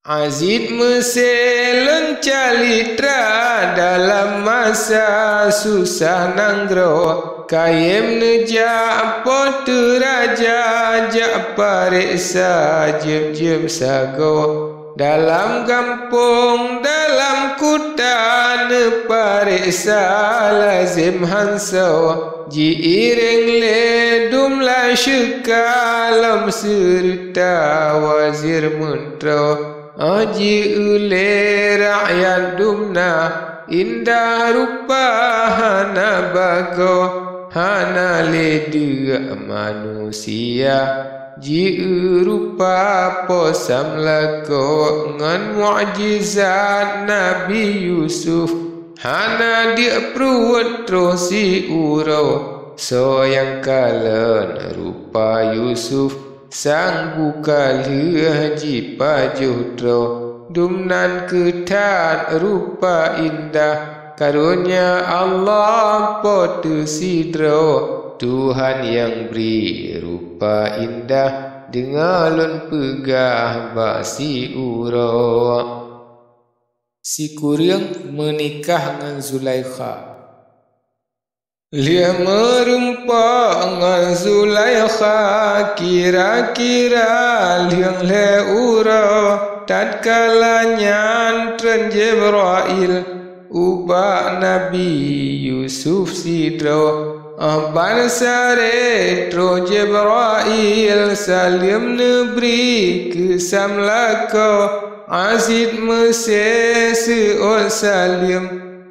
Azid Mesir lencalitra dalam masa susah nanggro. Kayem nejak potu raja jak pariksa jem sago. Dalam kampung dalam kuta ne pariksa lazim hanso. Ji iring le dumla syukalam serta wazir mentro. Aji ule rakyat dumna indah rupa hana bago hana ledea manusia ji rupa posam lago ngan mu'jizat Nabi Yusuf hana dia pruat trosi uro so yang kalen rupa Yusuf sang buka haji pajutro dumnan ketat rupa indah karunia Allah potu sidro Tuhan yang beri rupa indah dengalun pegah basi uro. Si Kuring menikah dengan Zulaikha. Lia merumpa dengan Zulaikha kira-kira liang le uro tatkala nyantren Jibril ubah Nabi Yusuf sidro Abang sare tro Jibril salim nebri kesam lako Azid Mesir seol salim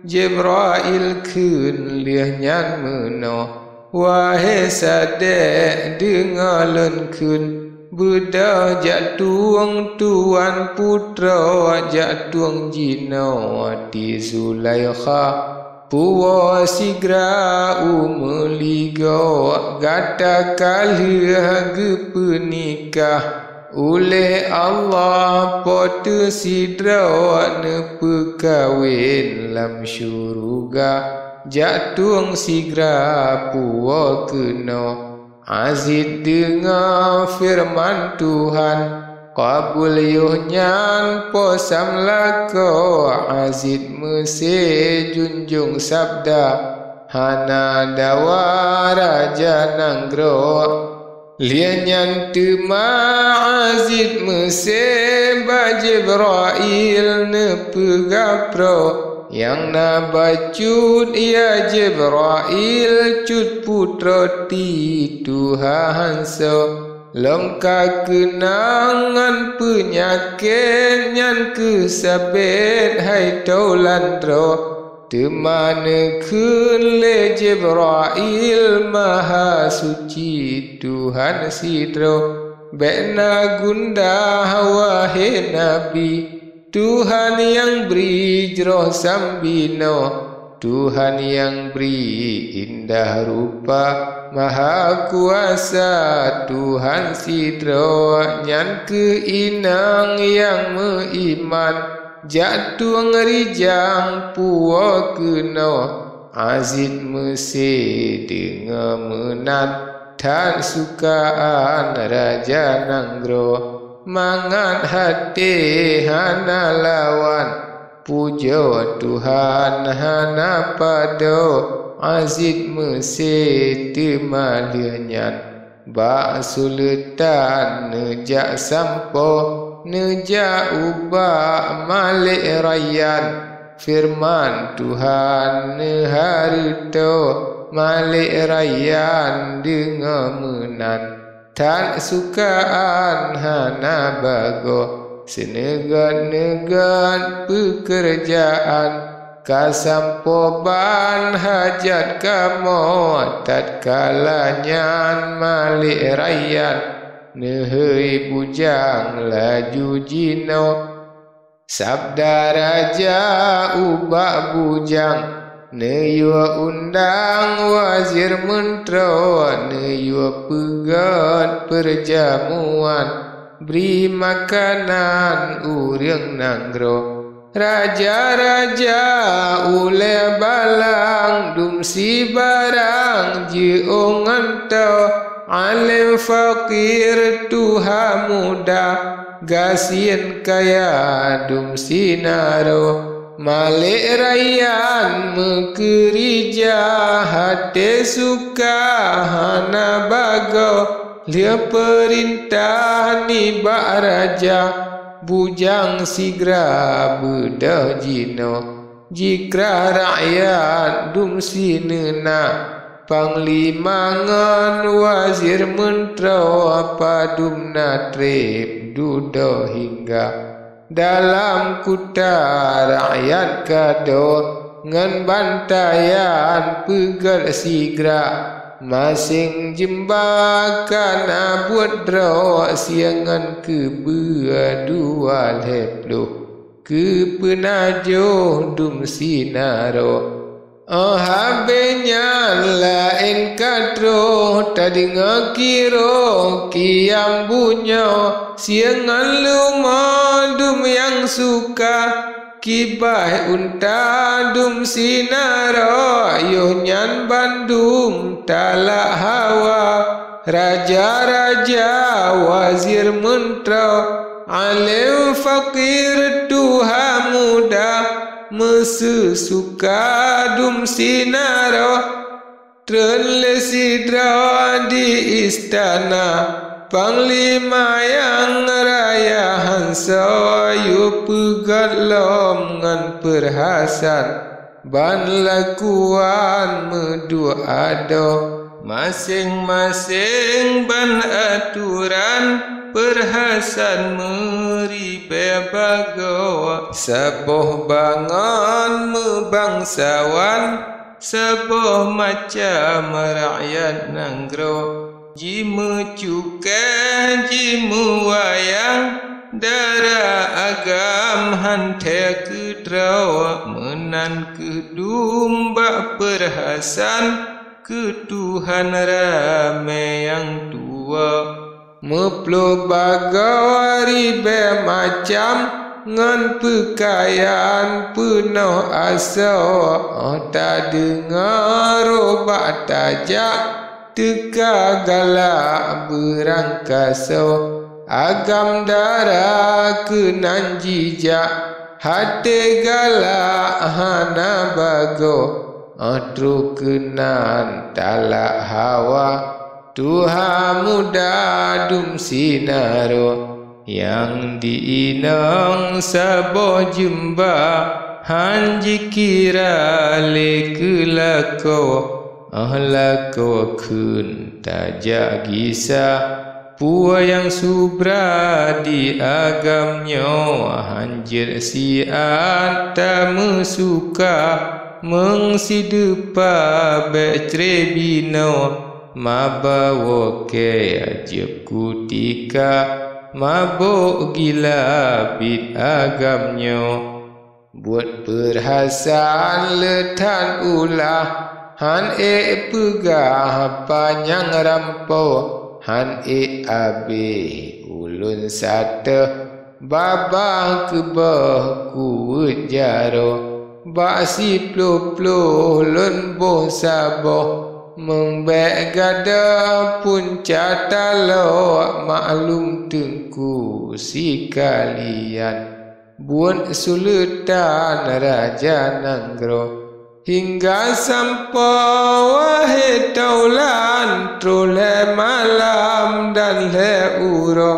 Jibril kun liah nyan meno wahai sadek dengalan kun Buddha jatuang tuan putra jatuang jino di Zulaikha Puwa sigra umeligo gata kali hage nikah oleh Allah potu sidra ne pekawin lam syuruga jatuang sigra puwa kena Azid dengar firman Tuhan Qabul yuhnyan posam lako Azid Mesir junjung sabda hana dawa raja nanggro lianyan tuma Azid Mesir ba Jibril ne pegapro yang na bacut ya Jibril cut putra ti Tuhan so Lengka kenangan penyakit nyan kesabit hai taulandro temane kun le Jibril maha suci Tuhan sidro bena gundah wahai Nabi Tuhan yang beri jroh sambino Tuhan yang beri indah rupa Maha kuasa Tuhan sidro nyan keinang yang meiman jatuh ngerijang puwa kena Azid Mesir dengar menan tan sukaan raja nanggro mangan hati hana lawan puja Tuhan hana pado Azid Mesir temalionyan Bak sultan nejak sampo nejak ubah malik rayan Firman Tuhan neharito malik rayan dengar menan Tak sukaan hana bago senegan-negan pekerjaan kasampoban hajat kamu tatkala nyan malik rayan nehei bujang laju jino sabda raja ubak bujang neyua undang wazir mentro neyua pegat perjamuan beri makanan urang nanggro Raja-raja ule balang dumsi barang jiongan tau alim fakir tuha muda gasien kaya dum sinaro Malik rayan mekerja hati suka hana bago lia perintah ni bak raja bujang sigra bedah jino jikra rakyat dum sinena panglima ngan wazir mentero padum natrib dudo hingga dalam kuta rakyat kado ngan bantayan pegal sigra masing jembakan buat draw siangan ke dua lepluh ke penajo dum sinaro habenya lain katro tadi ngakiro kiam bunyo siangan lumadum yang suka kibah unta dum sinaro yohnyan bandum talak hawa raja-raja wazir mentero alim fakir tuha muda mesusuka dum sinaro terlesidra di istana panglima yang raya hansa yu pegat lom ngan perhasan ban lakuan medu ado masing-masing ban aturan perhasan meri bebago sebuah bangun membangsawan sebuah macam rakyat nanggro jimu cukai jimu wayang darah agam hante kedraw menan kedumba perhasan ketuhan rame yang tua meplo bagawari be macam ngan pekaian penuh asa tak dengar obat tajak teka galak berangkasa agam darah kenan jijak hati galak hana bago atru kenan talak hawa Tuhan muda dum sinaro yang diinang saboh jemba hanji kira le kelako lako kun tajak gisa pua yang subra di agamnya hanjir si anta mesuka mengsidupa betrebino mabawa ke ajib kutika mabuk gila bid agamnya buat perhasan letan ulah han pegah panjang rampo han abe ulun sate babah kebah kuut jaro basi plo-plo lun boh saboh Membek gada punca talo maklum tengku si kalian buat sultan raja nanggro hingga sampai wahai taulan trole malam dan le uro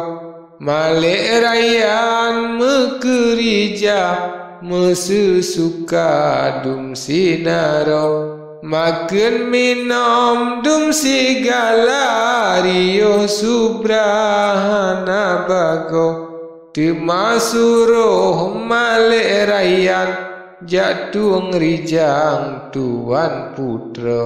malik rayan mekerja mesusuka dum sinaro makan minum dum sigala rio subrahana bago temasuruh malik rayan jatuh ngerijang tuan putra